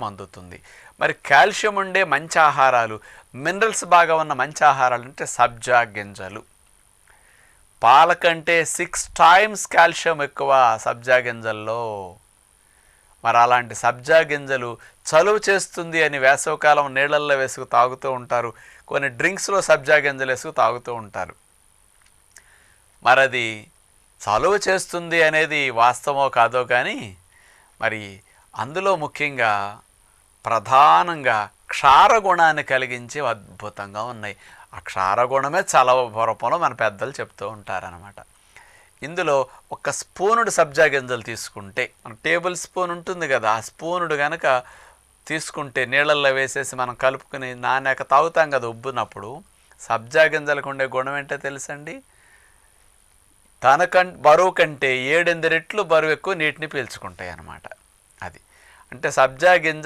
అందుతుంది. మరి కాల్షియం ఉండే మంచి ఆహారాలు, మినరల్స్ బాగా ఉన్న మంచి ఆహారాలు అంటే సబ్జా గింజలు. పాల కంటే 6 టైమ్స్ కాల్షియం ఎక్కువ సబ్జా గింజల్లో. మరి అలాంటి సబ్జా గింజలు చలువ చేస్తుంది అని వేసవికాలం నీళ్ళల్లో వేసుకు తాగుతూ ఉంటారు. కొన్ని డ్రింక్స్లో సబ్జా గింజలు వేసుకు తాగుతూ ఉంటారు. మరి అది చలువ చేస్తుంది అనేది వాస్తవమో కాదో కానీ మరి అందులో ముఖ్యంగా ప్రధానంగా క్షారగుణాన్ని కలిగించి అద్భుతంగా ఉన్నాయి. ఆ క్షారగుణమే చలవ రూపంలో మన పెద్దలు చెప్తూ ఉంటారనమాట. ఇందులో ఒక స్పూనుడు సబ్జా గింజలు తీసుకుంటే, మన టేబుల్ స్పూన్ ఉంటుంది కదా, ఆ స్పూనుడు కనుక తీసుకుంటే నీళ్ళల్లో వేసేసి మనం కలుపుకుని నానాక తాగుతాం కదా ఉబ్బునప్పుడు, సబ్జా గింజలకు ఉండే గుణం ఏంటో తెలుసండి? బరువు కంటే 7-8 రెట్లు బరువు ఎక్కువ నీటిని పీల్చుకుంటాయి అన్నమాట. అది అంటే సబ్జా గింజ